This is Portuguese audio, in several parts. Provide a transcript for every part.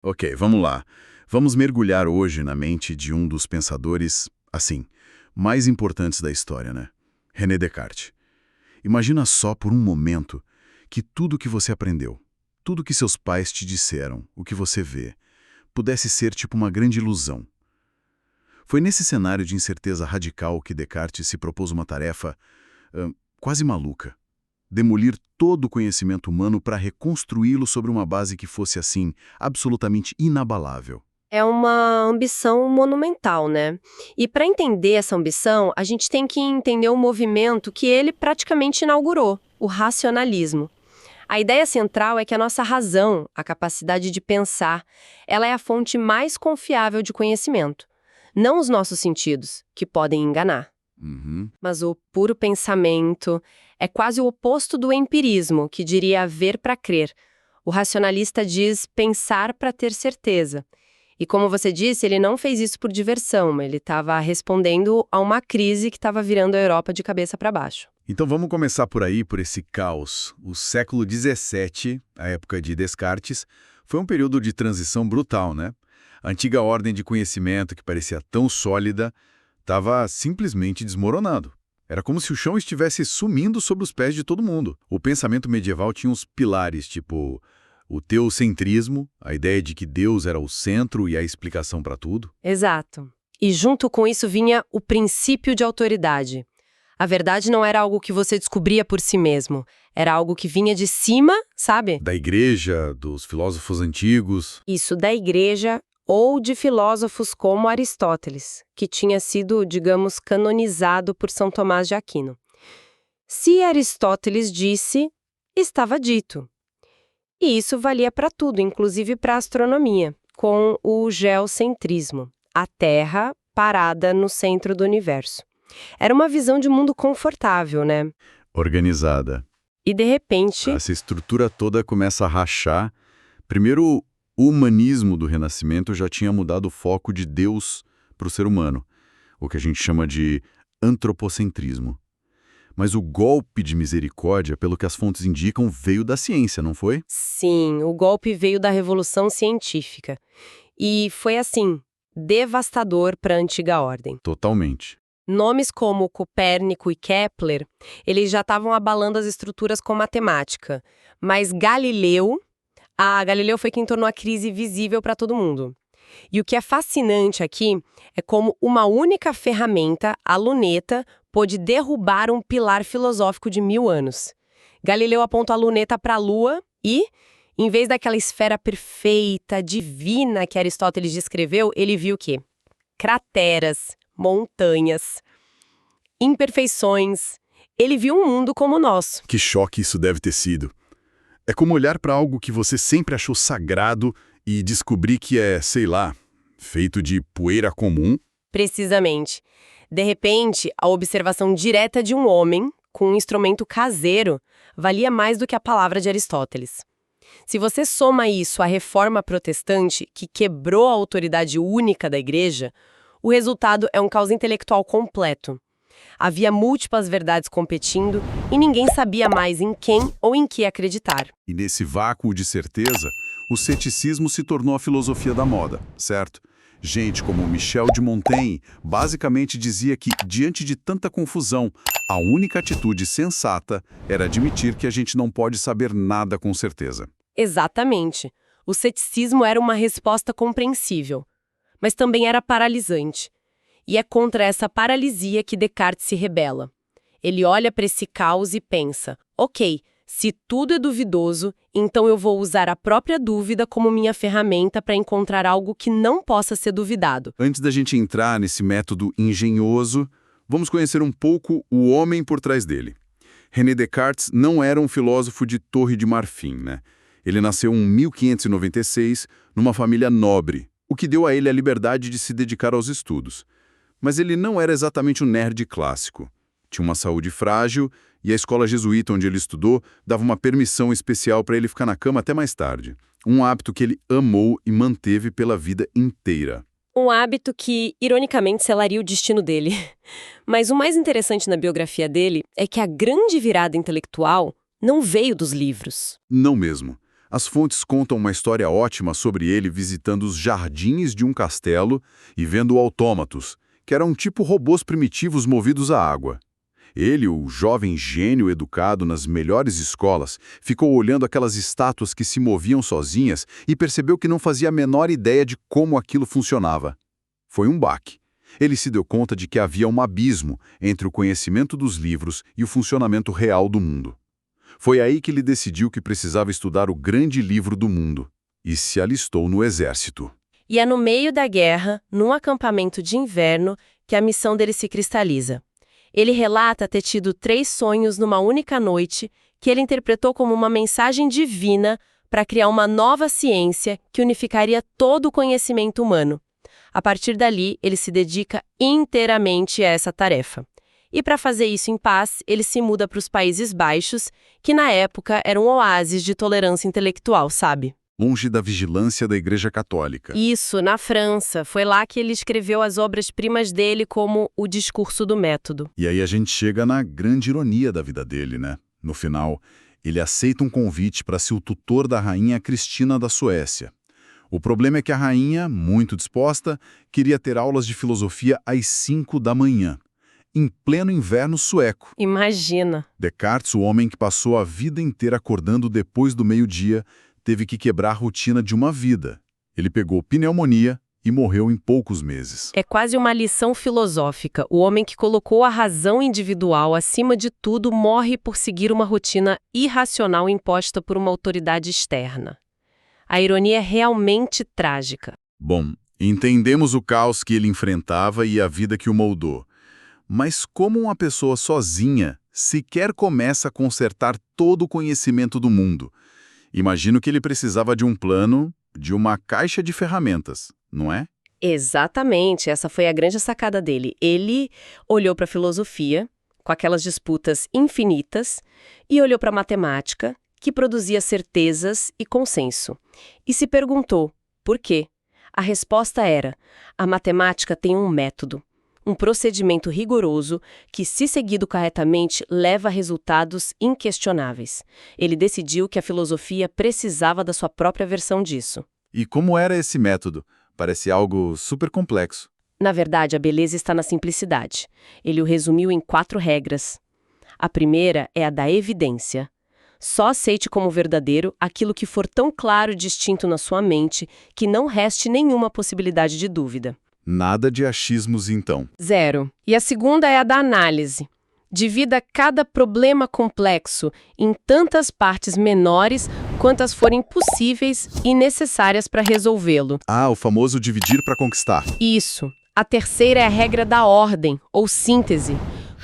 Ok, vamos lá. Vamos mergulhar hoje na mente de um dos pensadores, assim, mais importantes da história, né? René Descartes. Imagina só por um momento que tudo que você aprendeu, tudo que seus pais te disseram, o que você vê, pudesse ser tipo uma grande ilusão. Foi nesse cenário de incerteza radical que Descartes se propôs uma tarefa quase maluca. Demolir todo o conhecimento humano para reconstruí-lo sobre uma base que fosse, assim, absolutamente inabalável. É uma ambição monumental, né? E para entender essa ambição, a gente tem que entender o movimento que ele praticamente inaugurou, o racionalismo. A ideia central é que a nossa razão, a capacidade de pensar, ela é a fonte mais confiável de conhecimento. Não os nossos sentidos, que podem enganar. Uhum. Mas o puro pensamento é quase o oposto do empirismo, que diria ver para crer. O racionalista diz pensar para ter certeza. E como você disse, ele não fez isso por diversão, ele estava respondendo a uma crise que estava virando a Europa de cabeça para baixo. Então vamos começar por aí, por esse caos. O século XVII, a época de Descartes, foi um período de transição brutal, né? A antiga ordem de conhecimento, que parecia tão sólida, estava simplesmente desmoronando. Era como se o chão estivesse sumindo sob os pés de todo mundo. O pensamento medieval tinha uns pilares, tipo o teocentrismo, a ideia de que Deus era o centro e a explicação para tudo. Exato. E junto com isso vinha o princípio de autoridade. A verdade não era algo que você descobria por si mesmo, era algo que vinha de cima, sabe? Da igreja, dos filósofos antigos. Isso, da igreja ou de filósofos como Aristóteles, que tinha sido, digamos, canonizado por São Tomás de Aquino. Se Aristóteles disse, estava dito. E isso valia para tudo, inclusive para a astronomia, com o geocentrismo, a Terra parada no centro do universo. Era uma visão de mundo confortável, né? Organizada. E de repente, Essa estrutura toda começa a rachar. Primeiro, o humanismo do Renascimento já tinha mudado o foco de Deus para o ser humano, o que a gente chama de antropocentrismo. Mas o golpe de misericórdia, pelo que as fontes indicam, veio da ciência, não foi? sim, o golpe veio da Revolução Científica. E foi assim, devastador para a antiga ordem. Totalmente. Nomes como Copérnico e Kepler, eles já estavam abalando as estruturas com matemática. Mas Galileu foi quem tornou a crise visível para todo mundo. E o que é fascinante aqui é como uma única ferramenta, a luneta, pôde derrubar um pilar filosófico de 1000 anos. Galileu aponta a luneta para a Lua e, em vez daquela esfera perfeita, divina que Aristóteles descreveu, ele viu o quê? Crateras, montanhas, imperfeições. Ele viu um mundo como o nosso. Que choque isso deve ter sido. É como olhar para algo que você sempre achou sagrado e descobrir que é, sei lá, feito de poeira comum. Precisamente. De repente, a observação direta de um homem, com um instrumento caseiro, valia mais do que a palavra de Aristóteles. Se você soma isso à reforma protestante, que quebrou a autoridade única da igreja, o resultado é um caos intelectual completo. Havia múltiplas verdades competindo e ninguém sabia mais em quem ou em que acreditar. E nesse vácuo de certeza, o ceticismo se tornou a filosofia da moda, certo? Gente como Michel de Montaigne basicamente dizia que, diante de tanta confusão, a única atitude sensata era admitir que a gente não pode saber nada com certeza. Exatamente. O ceticismo era uma resposta compreensível, mas também era paralisante. E é contra essa paralisia que Descartes se rebela. Ele olha para esse caos e pensa, ok, se tudo é duvidoso, então eu vou usar a própria dúvida como minha ferramenta para encontrar algo que não possa ser duvidado. Antes da gente entrar nesse método engenhoso, vamos conhecer um pouco o homem por trás dele. René Descartes não era um filósofo de Torre de Marfim, né? Ele nasceu em 1596 numa família nobre, o que deu a ele a liberdade de se dedicar aos estudos. Mas ele não era exatamente um nerd clássico. Tinha uma saúde frágil e a escola jesuíta onde ele estudou dava uma permissão especial para ele ficar na cama até mais tarde. Um hábito que ele amou e manteve pela vida inteira. Um hábito que, ironicamente, selaria o destino dele. Mas o mais interessante na biografia dele é que a grande virada intelectual não veio dos livros. Não mesmo. As fontes contam uma história ótima sobre ele visitando os jardins de um castelo e vendo autômatos, que eram tipo robôs primitivos movidos à água. Ele, o jovem gênio educado nas melhores escolas, ficou olhando aquelas estátuas que se moviam sozinhas e percebeu que não fazia a menor ideia de como aquilo funcionava. Foi um baque. Ele se deu conta de que havia um abismo entre o conhecimento dos livros e o funcionamento real do mundo. Foi aí que ele decidiu que precisava estudar o grande livro do mundo e se alistou no exército. E é no meio da guerra, num acampamento de inverno, que a missão dele se cristaliza. Ele relata ter tido 3 sonhos numa única noite, que ele interpretou como uma mensagem divina para criar uma nova ciência que unificaria todo o conhecimento humano. A partir dali, ele se dedica inteiramente a essa tarefa. E para fazer isso em paz, ele se muda para os Países Baixos, que na época eram um oásis de tolerância intelectual, sabe? Longe da vigilância da Igreja Católica. Isso, na França. Foi lá que ele escreveu as obras-primas dele, como O Discurso do Método. E aí a gente chega na grande ironia da vida dele, né? No final, ele aceita um convite para ser o tutor da rainha Cristina da Suécia. O problema é que a rainha, muito disposta, queria ter aulas de filosofia às 5 da manhã. Em pleno inverno sueco. Imagina. Descartes, o homem que passou a vida inteira acordando depois do meio-dia, teve que quebrar a rotina de uma vida. Ele pegou pneumonia e morreu em poucos meses. É quase uma lição filosófica. O homem que colocou a razão individual acima de tudo morre por seguir uma rotina irracional imposta por uma autoridade externa. A ironia é realmente trágica. Bom, entendemos o caos que ele enfrentava e a vida que o moldou. Mas como uma pessoa sozinha sequer começa a consertar todo o conhecimento do mundo? Imagino que ele precisava de um plano, de uma caixa de ferramentas, não é? Exatamente, essa foi a grande sacada dele. Ele olhou para a filosofia, com aquelas disputas infinitas, e olhou para a matemática, que produzia certezas e consenso. E se perguntou, por quê? A resposta era, a matemática tem um método. Um procedimento rigoroso que, se seguido corretamente, leva a resultados inquestionáveis. Ele decidiu que a filosofia precisava da sua própria versão disso. E como era esse método? Parece algo super complexo. Na verdade, a beleza está na simplicidade. Ele o resumiu em 4 regras. A primeira é a da evidência. Só aceite como verdadeiro aquilo que for tão claro e distinto na sua mente que não reste nenhuma possibilidade de dúvida. Nada de achismos, então. 0. E a segunda é a da análise. Divida cada problema complexo em tantas partes menores quantas forem possíveis e necessárias para resolvê-lo. Ah, o famoso dividir para conquistar. Isso. A terceira é a regra da ordem, ou síntese.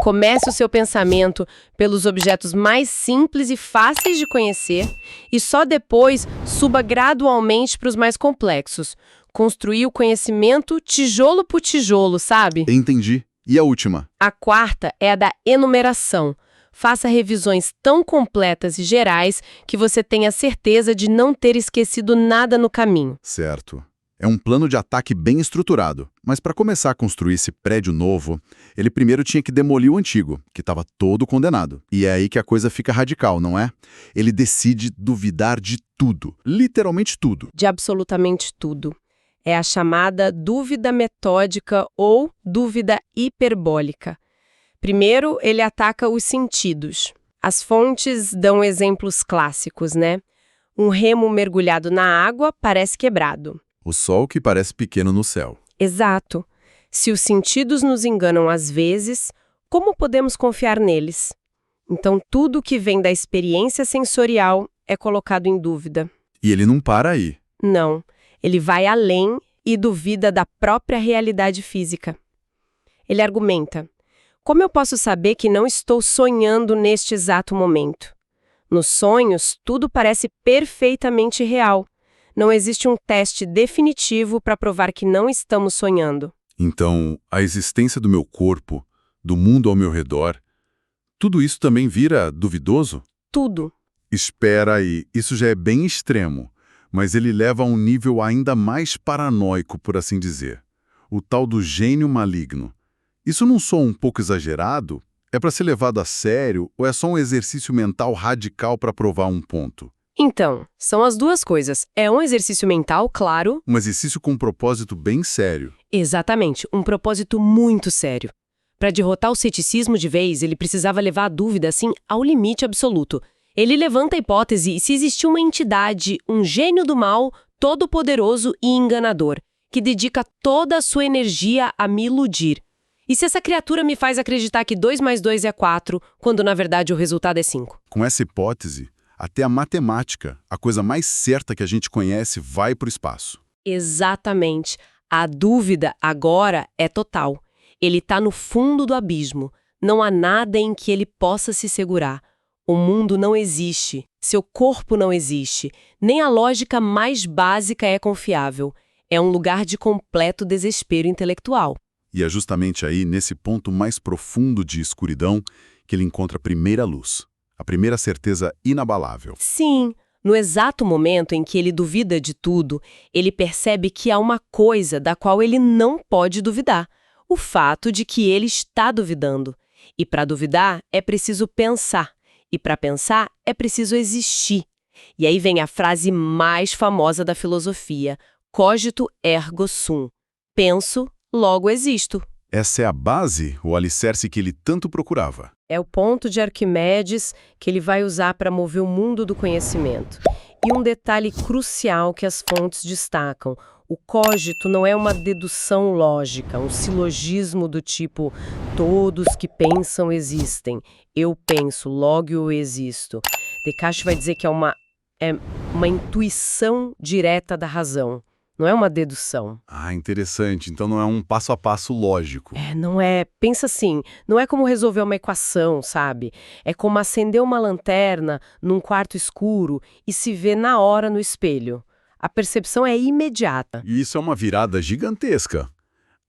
Comece o seu pensamento pelos objetos mais simples e fáceis de conhecer e só depois suba gradualmente para os mais complexos. Construir o conhecimento tijolo por tijolo, sabe? Entendi. E a última? A quarta é a da enumeração. Faça revisões tão completas e gerais que você tenha certeza de não ter esquecido nada no caminho. Certo. É um plano de ataque bem estruturado. Mas para começar a construir esse prédio novo, ele primeiro tinha que demolir o antigo, que estava todo condenado. E é aí que a coisa fica radical, não é? Ele decide duvidar de tudo. Literalmente tudo. De absolutamente tudo. É a chamada dúvida metódica ou dúvida hiperbólica. Primeiro, ele ataca os sentidos. As fontes dão exemplos clássicos, né? Um remo mergulhado na água parece quebrado. O sol que parece pequeno no céu. Exato. Se os sentidos nos enganam às vezes, como podemos confiar neles? Então, tudo que vem da experiência sensorial é colocado em dúvida. E ele não para aí. Não. Ele vai além e duvida da própria realidade física. Ele argumenta: como eu posso saber que não estou sonhando neste exato momento? Nos sonhos, tudo parece perfeitamente real. Não existe um teste definitivo para provar que não estamos sonhando. Então, a existência do meu corpo, do mundo ao meu redor, tudo isso também vira duvidoso? Tudo. Espera aí, isso já é bem extremo. Mas ele leva a um nível ainda mais paranoico, por assim dizer. O tal do gênio maligno. Isso não soa um pouco exagerado? É para ser levado a sério ou é só um exercício mental radical para provar um ponto? Então, são as duas coisas. É um exercício mental, claro. Um exercício com um propósito bem sério. Exatamente, um propósito muito sério. Para derrotar o ceticismo de vez, ele precisava levar a dúvida, assim, ao limite absoluto. Ele levanta a hipótese se existe uma entidade, um gênio do mal, todo-poderoso e enganador, que dedica toda a sua energia a me iludir. E se essa criatura me faz acreditar que 2 mais 2 é 4, quando na verdade o resultado é 5? Com essa hipótese, até a matemática, a coisa mais certa que a gente conhece, vai para o espaço. Exatamente. A dúvida agora é total. Ele está no fundo do abismo. Não há nada em que ele possa se segurar. O mundo não existe. Seu corpo não existe. Nem a lógica mais básica é confiável. É um lugar de completo desespero intelectual. E é justamente aí, nesse ponto mais profundo de escuridão, que ele encontra a primeira luz. A primeira certeza inabalável. Sim, no exato momento em que ele duvida de tudo, ele percebe que há uma coisa da qual ele não pode duvidar. O fato de que ele está duvidando. E para duvidar é preciso pensar. E para pensar é preciso existir. E aí vem a frase mais famosa da filosofia, cogito ergo sum. Penso, logo existo. Essa é a base, o alicerce que ele tanto procurava. É o ponto de Arquimedes que ele vai usar para mover o mundo do conhecimento. E um detalhe crucial que as fontes destacam: o cogito não é uma dedução lógica, um silogismo do tipo todos que pensam existem, eu penso, logo eu existo. Descartes vai dizer que é uma intuição direta da razão. Não é uma dedução. Ah, interessante. Então não é um passo a passo lógico. Não é. Pensa assim, não é como resolver uma equação, sabe? É como acender uma lanterna num quarto escuro e se ver na hora no espelho. A percepção é imediata. E isso é uma virada gigantesca.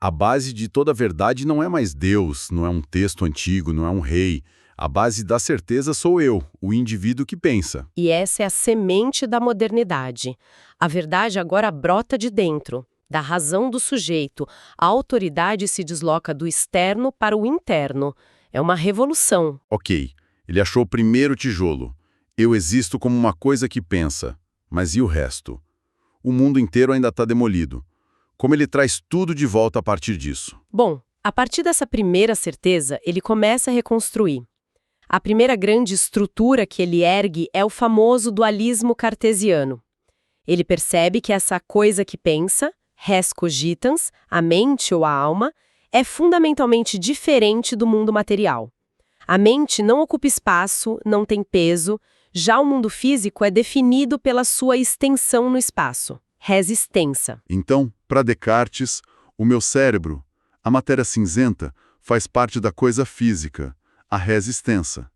A base de toda a verdade não é mais Deus, não é um texto antigo, não é um rei. A base da certeza sou eu, o indivíduo que pensa. E essa é a semente da modernidade. A verdade agora brota de dentro, da razão do sujeito. A autoridade se desloca do externo para o interno. É uma revolução. Ok, ele achou o primeiro tijolo. Eu existo como uma coisa que pensa. Mas e o resto? O mundo inteiro ainda está demolido. Como ele traz tudo de volta a partir disso? Bom, a partir dessa primeira certeza, ele começa a reconstruir. A primeira grande estrutura que ele ergue é o famoso dualismo cartesiano. Ele percebe que essa coisa que pensa, res cogitans, a mente ou a alma, é fundamentalmente diferente do mundo material. A mente não ocupa espaço, não tem peso, já o mundo físico é definido pela sua extensão no espaço, res extensa. Então, para Descartes, o meu cérebro, a matéria cinzenta, faz parte da coisa física, a res extensa,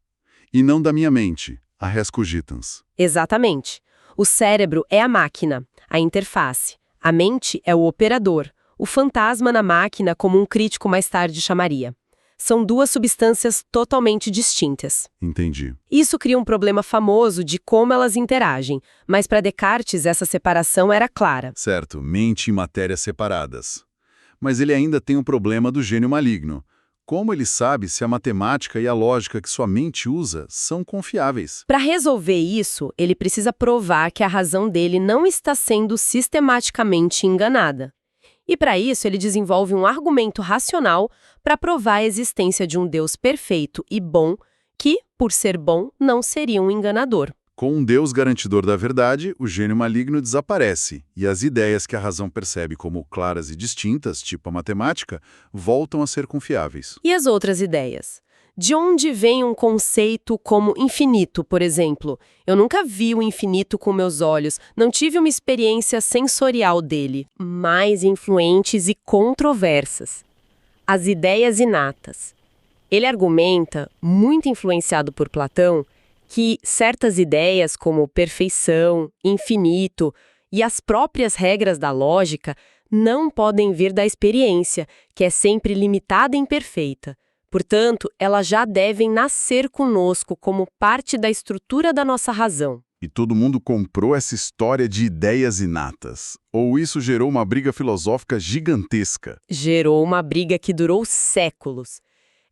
e não da minha mente, a res cogitans. Exatamente. O cérebro é a máquina, a interface. A mente é o operador, o fantasma na máquina, como um crítico mais tarde chamaria. São duas substâncias totalmente distintas. Entendi. Isso cria um problema famoso de como elas interagem, mas para Descartes essa separação era clara. Certo, mente e matéria separadas. Mas ele ainda tem o problema do gênio maligno. Como ele sabe se a matemática e a lógica que sua mente usa são confiáveis? Para resolver isso, ele precisa provar que a razão dele não está sendo sistematicamente enganada. E para isso, ele desenvolve um argumento racional para provar a existência de um Deus perfeito e bom que, por ser bom, não seria um enganador. Com um Deus garantidor da verdade, o gênio maligno desaparece, e as ideias que a razão percebe como claras e distintas, tipo a matemática, voltam a ser confiáveis. E as outras ideias? De onde vem um conceito como infinito, por exemplo? Eu nunca vi o infinito com meus olhos, não tive uma experiência sensorial dele. Mais influentes e controversas. As ideias inatas. Ele argumenta, muito influenciado por Platão, que certas ideias como perfeição, infinito e as próprias regras da lógica não podem vir da experiência, que é sempre limitada e imperfeita. Portanto, elas já devem nascer conosco como parte da estrutura da nossa razão. E todo mundo comprou essa história de ideias inatas. Ou isso gerou uma briga filosófica gigantesca? Gerou uma briga que durou séculos.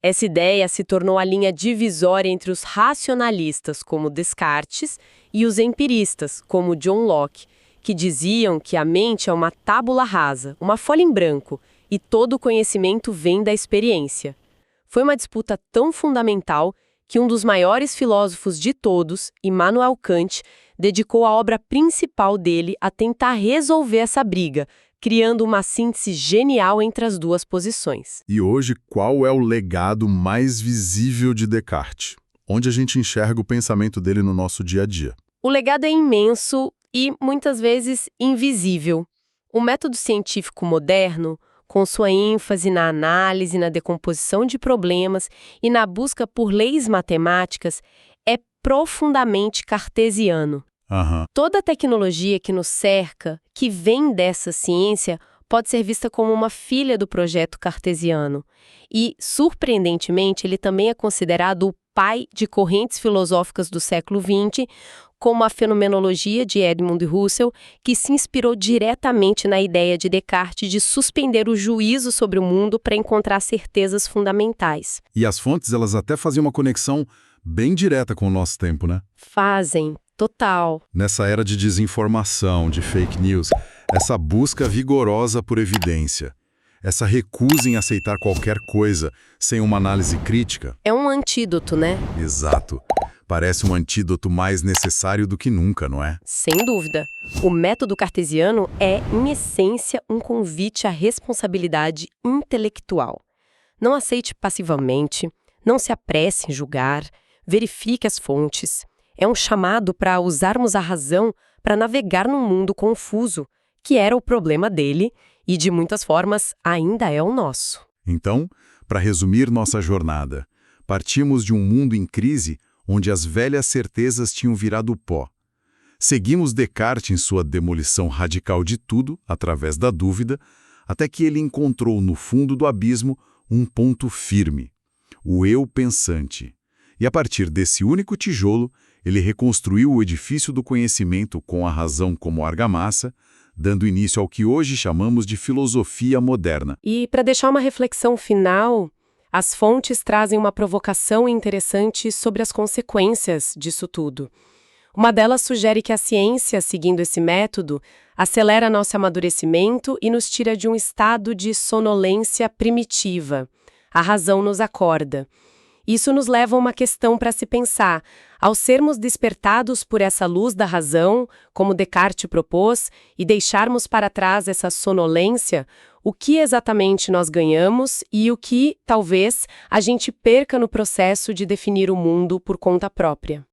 Essa ideia se tornou a linha divisória entre os racionalistas, como Descartes, e os empiristas, como John Locke, que diziam que a mente é uma tábula rasa, uma folha em branco, e todo o conhecimento vem da experiência. Foi uma disputa tão fundamental que um dos maiores filósofos de todos, Immanuel Kant, dedicou a obra principal dele a tentar resolver essa briga, criando uma síntese genial entre as duas posições. E hoje, qual é o legado mais visível de Descartes? Onde a gente enxerga o pensamento dele no nosso dia a dia? O legado é imenso e, muitas vezes, invisível. O método científico moderno, com sua ênfase na análise, na decomposição de problemas e na busca por leis matemáticas, é profundamente cartesiano. Toda a tecnologia que nos cerca, que vem dessa ciência, pode ser vista como uma filha do projeto cartesiano. E, surpreendentemente, ele também é considerado o pai de correntes filosóficas do século XX, como a fenomenologia de Edmund Husserl, que se inspirou diretamente na ideia de Descartes de suspender o juízo sobre o mundo para encontrar certezas fundamentais. E as fontes, elas até faziam uma conexão bem direta com o nosso tempo, né? Fazem, total. Nessa era de desinformação, de fake news, essa busca vigorosa por evidência, essa recusa em aceitar qualquer coisa sem uma análise crítica. É um antídoto, né? Exato. Parece um antídoto mais necessário do que nunca, não é? Sem dúvida. O método cartesiano é, em essência, um convite à responsabilidade intelectual. Não aceite passivamente, não se apresse em julgar, verifique as fontes. É um chamado para usarmos a razão para navegar num mundo confuso, que era o problema dele e, de muitas formas, ainda é o nosso. Então, para resumir nossa jornada, partimos de um mundo em crise onde as velhas certezas tinham virado pó. Seguimos Descartes em sua demolição radical de tudo, através da dúvida, até que ele encontrou no fundo do abismo um ponto firme, o eu pensante. E a partir desse único tijolo, ele reconstruiu o edifício do conhecimento com a razão como argamassa, dando início ao que hoje chamamos de filosofia moderna. E, para deixar uma reflexão final, as fontes trazem uma provocação interessante sobre as consequências disso tudo. Uma delas sugere que a ciência, seguindo esse método, acelera nosso amadurecimento e nos tira de um estado de sonolência primitiva. A razão nos acorda. Isso nos leva a uma questão para se pensar. Ao sermos despertados por essa luz da razão, como Descartes propôs, e deixarmos para trás essa sonolência, o que exatamente nós ganhamos e o que, talvez, a gente perca no processo de definir o mundo por conta própria.